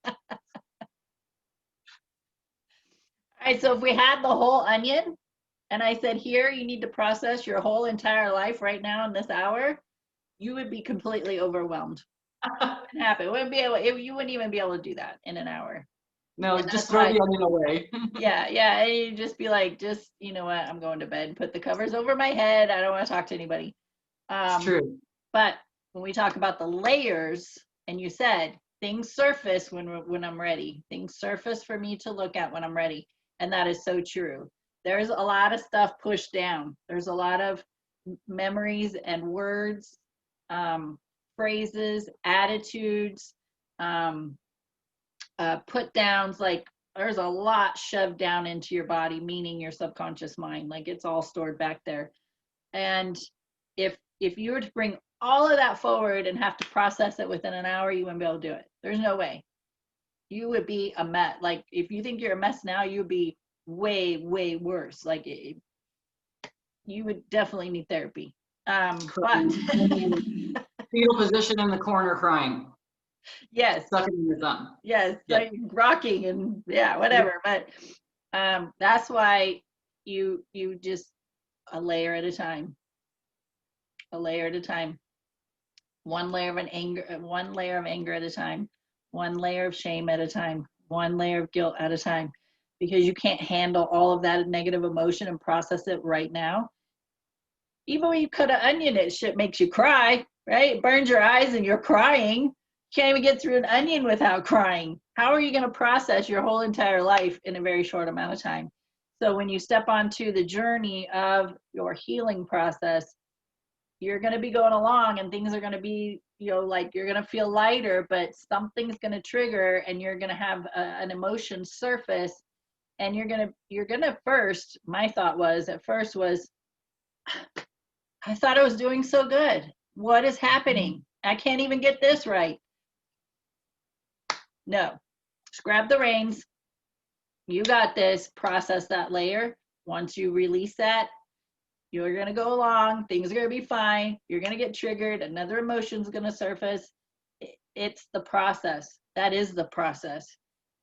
All right, so if we had the whole onion, and I said, here, you need to process your whole entire life right now in this hour, you would be completely overwhelmed. It wouldn't happen. You wouldn't even be able to do that in an hour. No, just throw the onion away. Yeah. And you'd just be like, you know what, I'm going to bed, put the covers over my head. I don't want to talk to anybody. It's true. But when we talk about the layers, and you said things surface when I'm ready. Things surface for me to look at when I'm ready. And that is so true. There's a lot of stuff pushed down. There's a lot of memories and words, phrases, attitudes, put downs. Like there's a lot shoved down into your body, meaning your subconscious mind. Like it's all stored back there. And if you were to bring all of that forward and have to process it within an hour, you wouldn't be able to do it. There's no way. You would be a mess. Like if you think you're a mess now, you'd be way worse. Like you would definitely need therapy. But fetal position in the corner crying. Yes. Sucking in your thumb. Yes. Yeah. Like rocking and whatever. Yeah. But that's why you just a layer at a time. A layer at a time. One layer of anger at a time. One layer of shame at a time. One layer of guilt at a time. Because you can't handle all of that negative emotion and process it right now. Even when you cut an onion, shit makes you cry, right? It burns your eyes and you're crying. You can't even get through an onion without crying. How are you going to process your whole entire life in a very short amount of time? So when you step onto the journey of your healing process, you're going to be going along and things are going to be, like you're going to feel lighter, but something's going to trigger and you're going to have an emotion surface. And you're gonna first, my thought was, at first was, I thought I was doing so good. What is happening? I can't even get this right. No, just grab the reins. You got this, process that layer. Once you release that, you're gonna go along, things are gonna be fine. You're gonna get triggered, another emotion's gonna surface. It's the process. That is the process.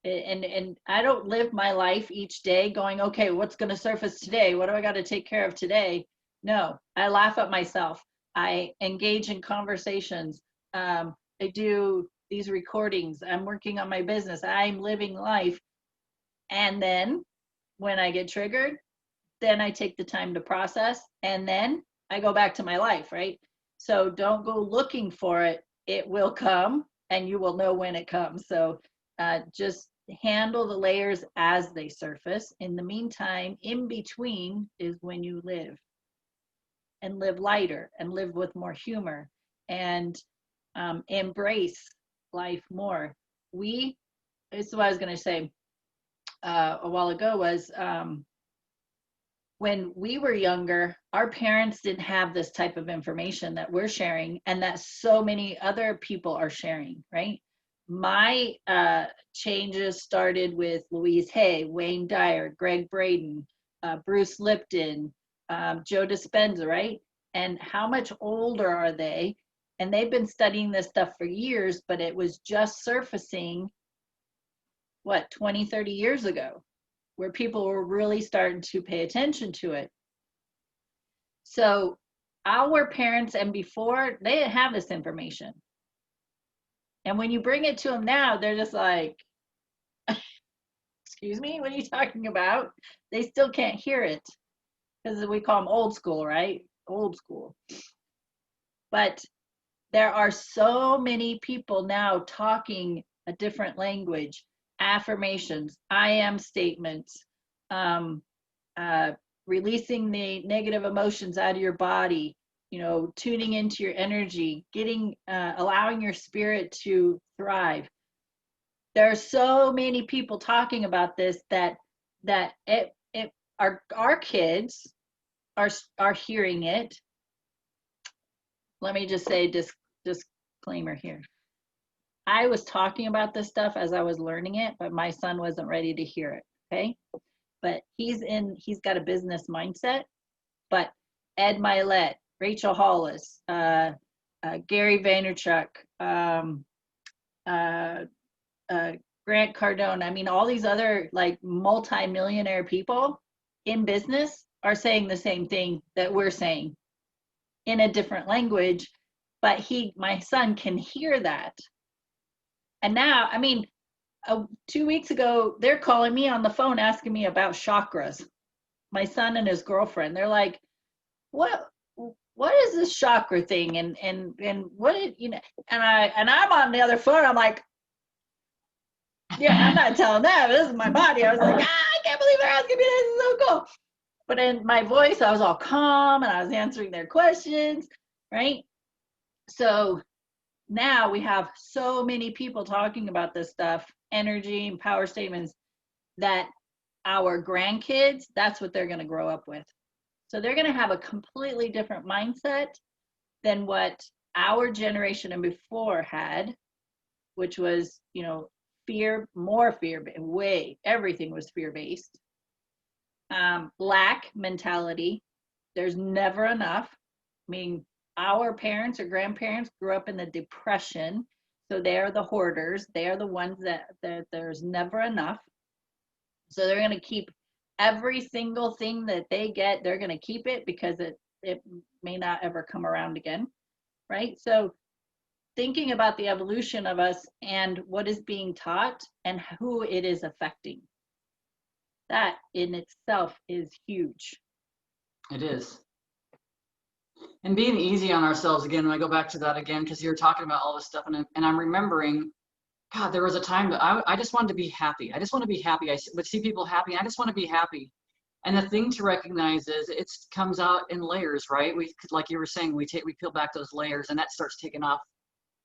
And I don't live my life each day going, okay, what's going to surface today? What do I got to take care of today? No, I laugh at myself. I engage in conversations. I do these recordings. I'm working on my business. I'm living life. And then when I get triggered, then I take the time to process and then I go back to my life, right? So don't go looking for it. It will come and you will know when it comes. So just handle the layers as they surface. In the meantime, in between is when you live and live lighter and live with more humor and embrace life more. This is what I was going to say a while ago was when we were younger, our parents didn't have this type of information that we're sharing and that so many other people are sharing, right? My changes started with Louise Hay, Wayne Dyer, Greg Braden, Bruce Lipton, Joe Dispenza, right? And how much older are they? And they've been studying this stuff for years, but it was just surfacing, what, 20, 30 years ago, where people were really starting to pay attention to it. So our parents and before, they didn't have this information. And when you bring it to them now, they're just like, excuse me, what are you talking about? They still can't hear it because we call them old school, right? Old school. But there are so many people now talking a different language, affirmations, I am statements, um, uh, releasing the negative emotions out of your body, you know, tuning into your energy, getting, allowing your spirit to thrive. There are so many people talking about this that our kids are hearing it. Let me just say disclaimer here. I was talking about this stuff as I was learning it, but my son wasn't ready to hear it. Okay. But he's got a business mindset. But Ed Milet, Rachel Hollis, Gary Vaynerchuk, uh, Grant Cardone. I mean, all these other like multi-millionaire people in business are saying the same thing that we're saying in a different language, but my son can hear that. And now, I mean, 2 weeks ago, they're calling me on the phone asking me about chakras. My son and his girlfriend, they're like, what is this chakra thing? And what did, you know, and I'm on the other phone, I'm like, yeah, I'm not telling them, this is my body. I was like, I can't believe they're asking me this, is so cool. But in my voice, I was all calm and I was answering their questions, right? So now we have so many people talking about this stuff, energy and power statements, that our grandkids, that's what they're going to grow up with. So they're going to have a completely different mindset than what our generation and before had, which was, you know, more fear, everything was fear-based. Lack mentality. There's never enough. I mean, our parents or grandparents grew up in the Depression, so they are the hoarders. They are the ones that there's never enough. So they're going to keep every single thing that they get. They're going to keep it because it may not ever come around again, right? So thinking about the evolution of us and what is being taught and who it is affecting, that in itself is huge. It is. And being easy on ourselves again, when I go back to that again, because you're talking about all this stuff, and I'm remembering, God, there was a time that I just wanted to be happy. I just want to be happy. I would see people happy. I just want to be happy. And the thing to recognize is it comes out in layers, right? Like you were saying, we peel back those layers, and that starts taking off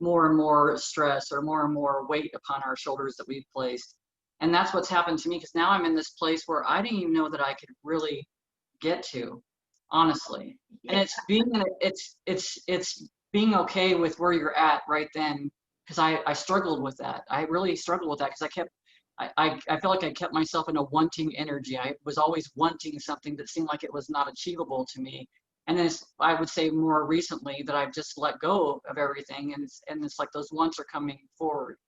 more and more stress or more and more weight upon our shoulders that we've placed. And that's what's happened to me, because now I'm in this place where I didn't even know that I could really get to, honestly. And it's being okay with where you're at right then, because I struggled with that. I really struggled with that because I felt like I kept myself in a wanting energy. I was always wanting something that seemed like it was not achievable to me. And then I would say more recently that I've just let go of everything, and it's like those wants are coming forward,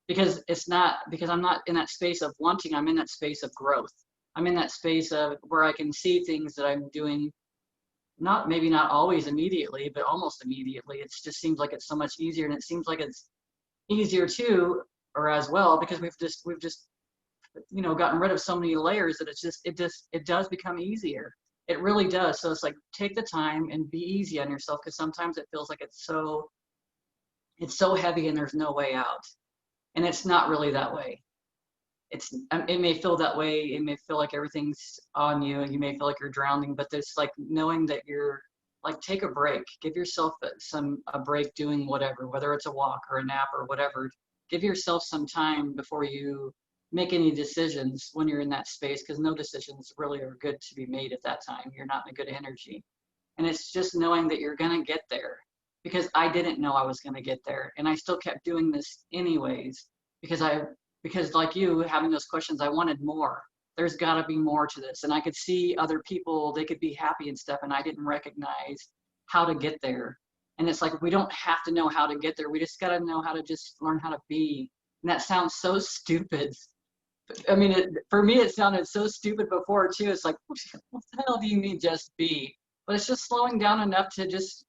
because I'm not in that space of wanting. I'm in that space of growth. I'm in that space of where I can see things that I'm doing, maybe not always immediately, but almost immediately. It just seems like it's so much easier, and it seems like it's easier too, or as well, because we've just you know, gotten rid of so many layers that it does become easier. It really does. So it's like, take the time and be easy on yourself, because sometimes it feels like it's so heavy and there's no way out. And it's not really that way. It may feel that way. It may feel like everything's on you, and you may feel like you're drowning, but there's like knowing that you're like, take a break, give yourself a break doing whatever, whether it's a walk or a nap or whatever. Give yourself some time before you make any decisions when you're in that space, because no decisions really are good to be made at that time. You're not in a good energy. And it's just knowing that you're going to get there, because I didn't know I was going to get there. And I still kept doing this anyways, because like you having those questions, I wanted more. There's got to be more to this. And I could see other people, they could be happy and stuff. And I didn't recognize how to get there. And it's like, we don't have to know how to get there. We just got to know how to just learn how to be. And that sounds so stupid. I mean, for me, it sounded so stupid before too. It's like, what the hell do you mean just be? But it's just slowing down enough to just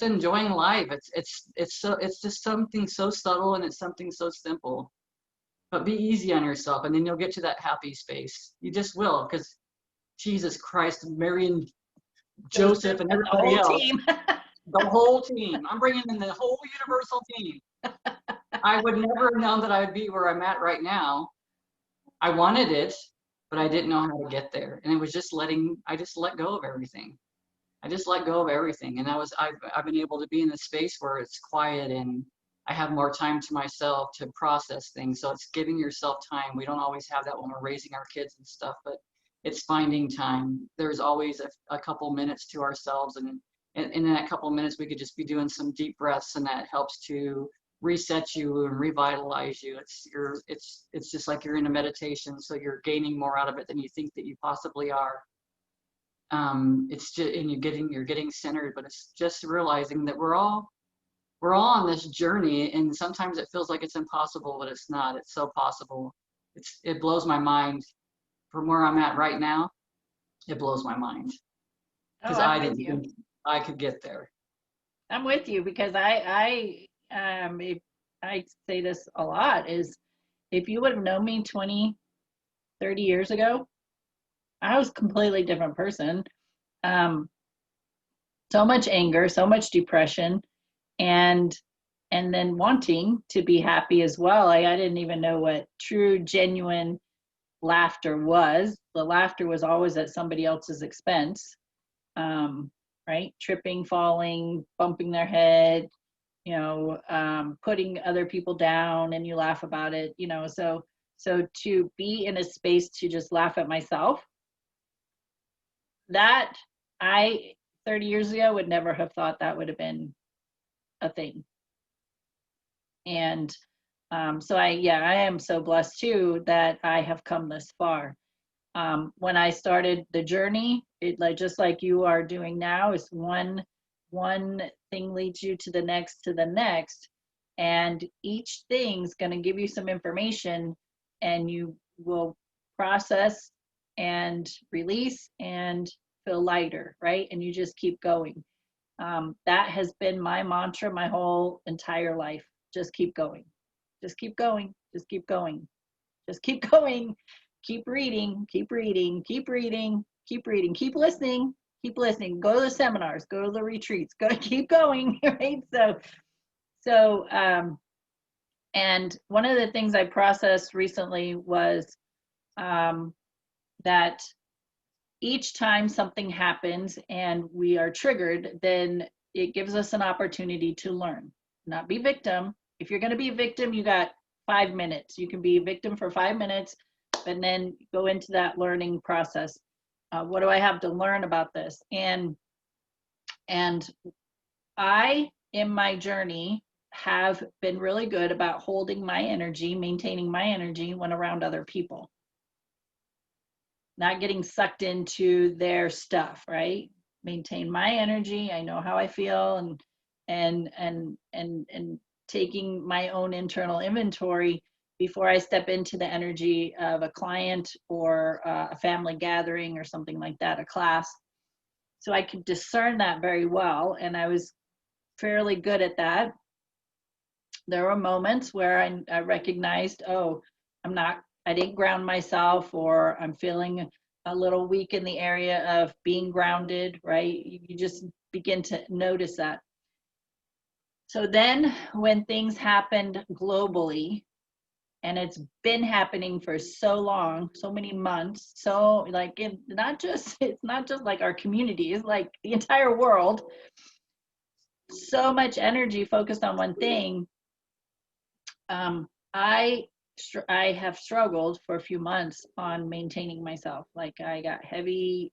enjoying life. It's just something so subtle, and it's something so simple. But be easy on yourself, and then you'll get to that happy space. You just will, because Jesus Christ, Mary and Joseph and the everybody whole else, team. the whole team. I'm bringing in the whole universal team. I would never have known that I would be where I'm at right now. I wanted it, but I didn't know how to get there. And it was just I just let go of everything. I just let go of everything. And I've been able to be in a space where it's quiet and I have more time to myself to process things. So it's giving yourself time. We don't always have that when we're raising our kids and stuff, but it's finding time. There's always a couple minutes to ourselves. And in that couple minutes, we could just be doing some deep breaths, and that helps to reset you and revitalize you. It's just like you're in a meditation, so you're gaining more out of it than you think that you possibly are. It's just, and you're getting centered, but it's just realizing that we're all on this journey, and sometimes it feels like it's impossible, but it's not. It's so possible. It blows my mind from where I'm at right now. It blows my mind, Oh, because I'm I with didn't you. think I could get there. I'm with you because I say this a lot is if you would have known me 20, 30 years ago, I was a completely different person. Um, so much anger, so much depression, and then wanting to be happy as well. I didn't even know what true, genuine laughter was. The laughter was always at somebody else's expense, right? Tripping, falling, bumping their head, putting other people down, and you laugh about it, so to be in a space to just laugh at myself, that I 30 years ago would never have thought that would have been a thing. And so I am so blessed too that I have come this far. When I started the journey, it like just like you are doing now, is one thing leads you to the next, and each thing's going to give you some information, and you will process and release and feel lighter, right? And you just keep going. That has been my mantra my whole entire life. Just keep going. Just keep going. Just keep going. Just keep going. Keep reading. Keep reading. Keep reading. Keep reading. Keep listening. Keep listening. Go to the seminars. Go to the retreats. Go. Keep going. Right. So, and one of the things I processed recently was that each time something happens and we are triggered, then it gives us an opportunity to learn, not be victim. If you're going to be a victim, you got 5 minutes. You can be a victim for 5 minutes, and then go into that learning process. What do I have to learn about this? And I, in my journey, have been really good about holding my energy, maintaining my energy when around other people, not getting sucked into their stuff, right? Maintain my energy. I know how I feel, and taking my own internal inventory before I step into the energy of a client or a family gathering or something like that, a class. So I could discern that very well, and I was fairly good at that. There were moments where I recognized, oh, I didn't ground myself, or I'm feeling a little weak in the area of being grounded, right? You just begin to notice that. So then when things happened globally, and it's been happening for so long, so many months, so like it's not just like our community, it's like the entire world, so much energy focused on one thing. I I have struggled for a few months on maintaining myself. Like I got heavily,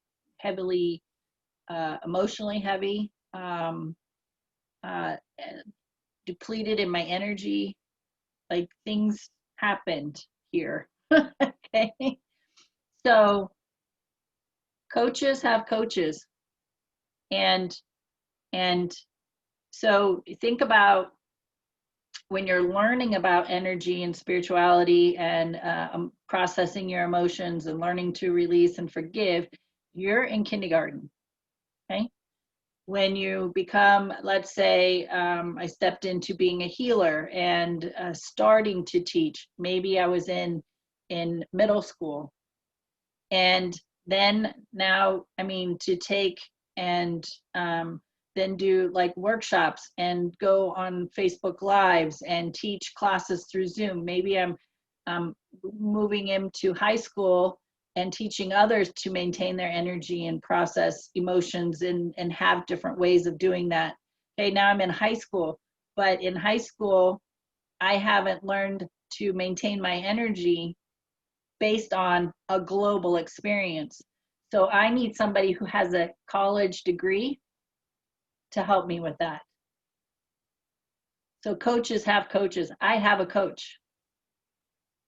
emotionally heavy, and depleted in my energy. Like things happened here. Okay. So coaches have coaches, and and so think about when you're learning about energy and spirituality and processing your emotions and learning to release and forgive, you're in kindergarten. Okay. When you become, let's say, I stepped into being a healer and starting to teach. Maybe I was in middle school, and then now, I mean, to take and then do like workshops and go on Facebook Lives and teach classes through Zoom. Maybe I'm moving into high school and teaching others to maintain their energy and process emotions and have different ways of doing that. Okay, now I'm in high school, but in high school, I haven't learned to maintain my energy based on a global experience. So I need somebody who has a college degree to help me with that. So coaches have coaches. I have a coach.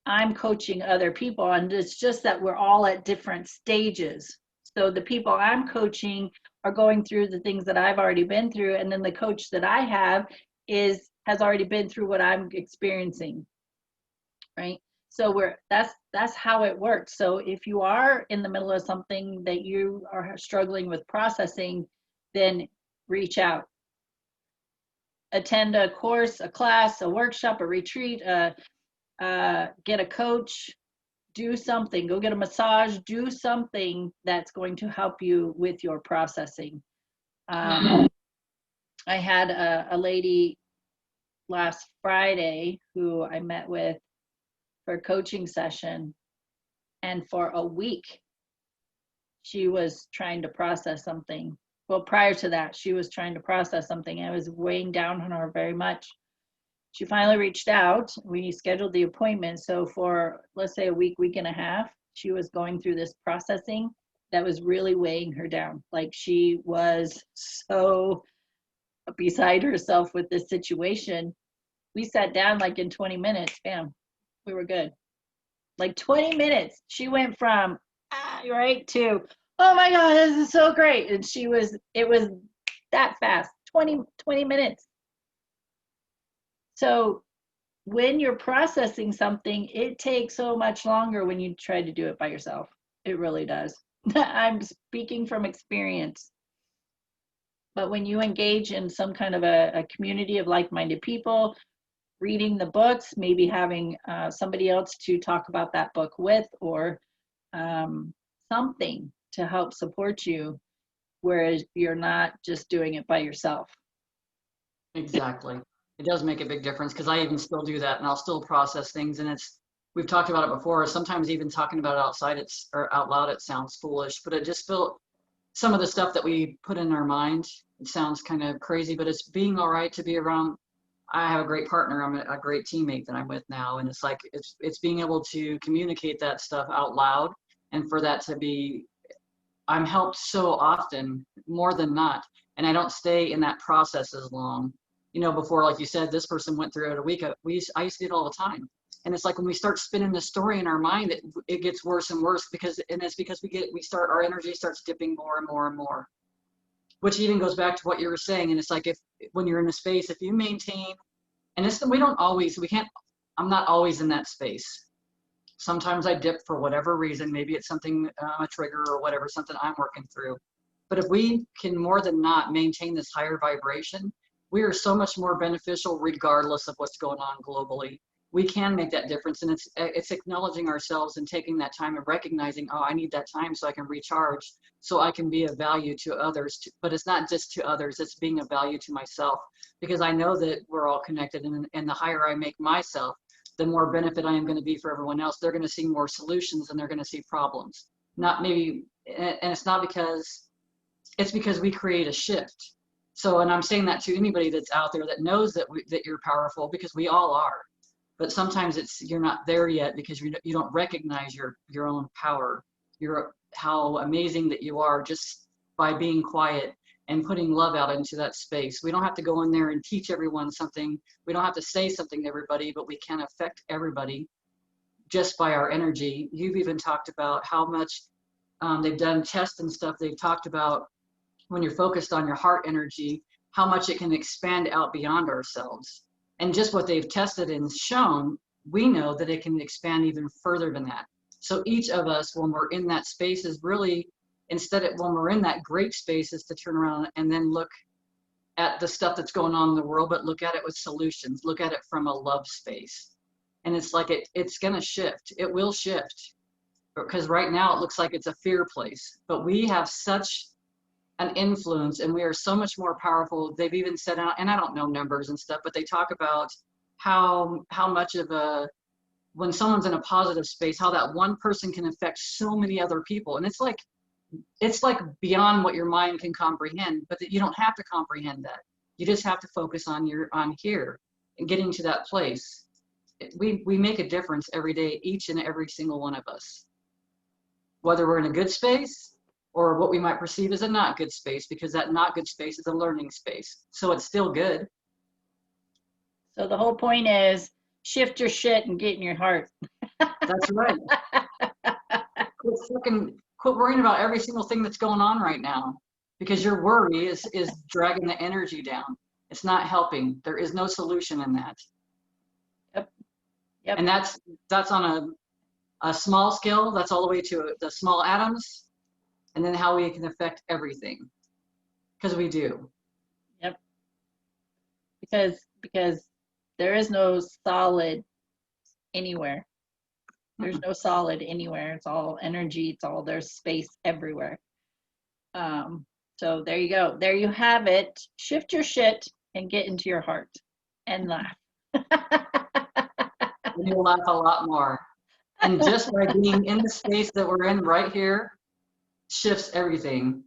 I'm coaching other people, and it's just that we're all at different stages. So the people I'm coaching are going through the things that I've already been through, and then the coach that I have has already been through what I'm experiencing, right? So that's how it works. So if you are in the middle of something that you are struggling with processing, then reach out. Attend a course, a class, a workshop, a retreat, get a coach, do something, go get a massage, do something that's going to help you with your processing. I had a lady last Friday who I met with for a coaching session, and for a week she was trying to process something. Well, prior to that, she was trying to process something, and it was weighing down on her very much. She finally reached out. We scheduled the appointment. So for, let's say, a week and a half, she was going through this processing that was really weighing her down. Like she was so beside herself with this situation. We sat down like in 20 minutes, bam, we were good. Like 20 minutes. She went from, right, to, oh my God, this is so great. And it was that fast, 20 minutes. So when you're processing something, it takes so much longer when you try to do it by yourself. It really does. I'm speaking from experience. But when you engage in some kind of a community of like-minded people, reading the books, maybe having somebody else to talk about that book with, or something to help support you, whereas you're not just doing it by yourself. Exactly. It does make a big difference because I even still do that and I'll still process things. And we've talked about it before. Sometimes even talking about it or out loud, it sounds foolish, but it just felt some of the stuff that we put in our mind, it sounds kind of crazy, but it's being all right to be around. I have a great partner. I'm a great teammate that I'm with now. And it's like, it's being able to communicate that stuff out loud, and for that to be, I'm helped so often, more than not. And I don't stay in that process as long. You know, before, like you said, this person went through it a week. I used to do it all the time. And it's like when we start spinning the story in our mind, it gets worse and worse it's because our energy starts dipping more and more and more, which even goes back to what you were saying. And it's like, when you're in a space, if you maintain, and I'm not always in that space. Sometimes I dip for whatever reason. Maybe it's something, a trigger or whatever, something I'm working through. But if we can more than not maintain this higher vibration, we are so much more beneficial regardless of what's going on globally. We can make that difference, and it's acknowledging ourselves and taking that time and recognizing, oh, I need that time so I can recharge, so I can be of value to others. But it's not just to others, it's being of value to myself, because I know that we're all connected, and the higher I make myself, the more benefit I am going to be for everyone else. They're going to see more solutions and they're going to see problems. Not maybe, and it's not because, it's because we create a shift. So, and I'm saying that to anybody that's out there that knows that you're powerful, because we all are. but sometimes you're not there yet because you don't recognize your own power, how amazing that you are just by being quiet and putting love out into that space. We don't have to go in there and teach everyone something. We don't have to say something to everybody, but we can affect everybody just by our energy. You've even talked about how much they've done tests and stuff. They've talked about when you're focused on your heart energy, how much it can expand out beyond ourselves. And just what they've tested and shown, we know that it can expand even further than that. So each of us, when we're in that space, is really, when we're in that great space, is to turn around and then look at the stuff that's going on in the world, but look at it with solutions. Look at it from a love space. And it's like it's going to shift. It will shift. Because right now it looks like it's a fear place. But we have such an influence and we are so much more powerful. They've even said, and I don't know numbers and stuff, but they talk about how much of when someone's in a positive space, how that one person can affect so many other people. And it's like beyond what your mind can comprehend, but that you don't have to comprehend that. You just have to focus on here and getting to that place. We make a difference every day, each and every single one of us, whether we're in a good space or what we might perceive as a not good space, because that not good space is a learning space. So it's still good. So the whole point is shift your shit and get in your heart. That's right. Quit worrying about every single thing that's going on right now, because your worry is dragging the energy down. It's not helping. There is no solution in that. Yep. And that's on a small scale. That's all the way to the small atoms, and then how we can affect everything, because we do. Yep. Because there is no solid anywhere. There's no solid anywhere. It's all energy. There's space everywhere. So there you go. There you have it. Shift your shit and get into your heart and laugh. And you'll laugh a lot more. And just by being in the space that we're in right here shifts everything.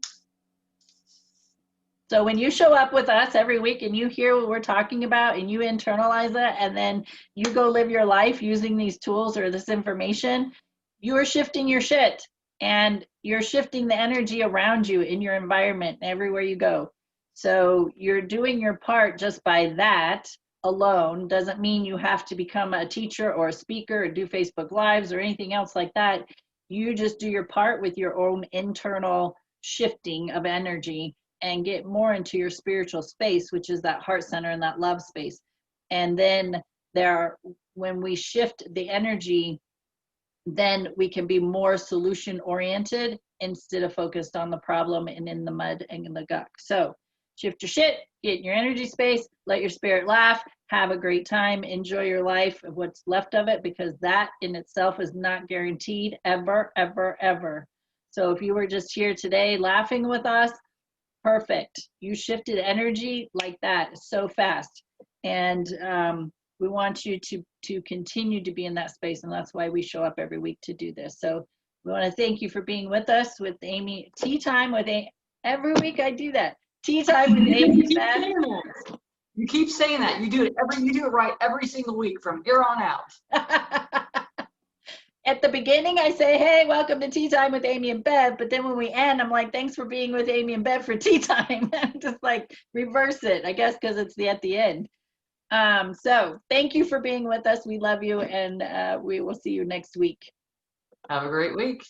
So when you show up with us every week and you hear what we're talking about and you internalize it and then you go live your life using these tools or this information, you are shifting your shit and you're shifting the energy around you in your environment everywhere you go. So you're doing your part just by that alone. Doesn't mean you have to become a teacher or a speaker or do Facebook Lives or anything else like that. You just do your part with your own internal shifting of energy and get more into your spiritual space, which is that heart center and that love space. And then when we shift the energy, then we can be more solution oriented instead of focused on the problem and in the mud and in the guck. So shift your shit, get in your energy space, let your spirit laugh, have a great time, enjoy your life, what's left of it, because that in itself is not guaranteed ever, ever, ever. So if you were just here today laughing with us, perfect. You shifted energy like that so fast. And we want you to continue to be in that space. And that's why we show up every week to do this. So we want to thank you for being with us with Amie. Tea time with Amie. Every week I do that. Tea time with Amie Bev. You keep saying that. You do it right every single week from here on out. At the beginning, I say, hey, welcome to Tea Time with Amie and Bev. But then when we end, I'm like, thanks for being with Amie and Bev for tea time. Just like reverse it, I guess, because it's at the end. So thank you for being with us. We love you, and we will see you next week. Have a great week.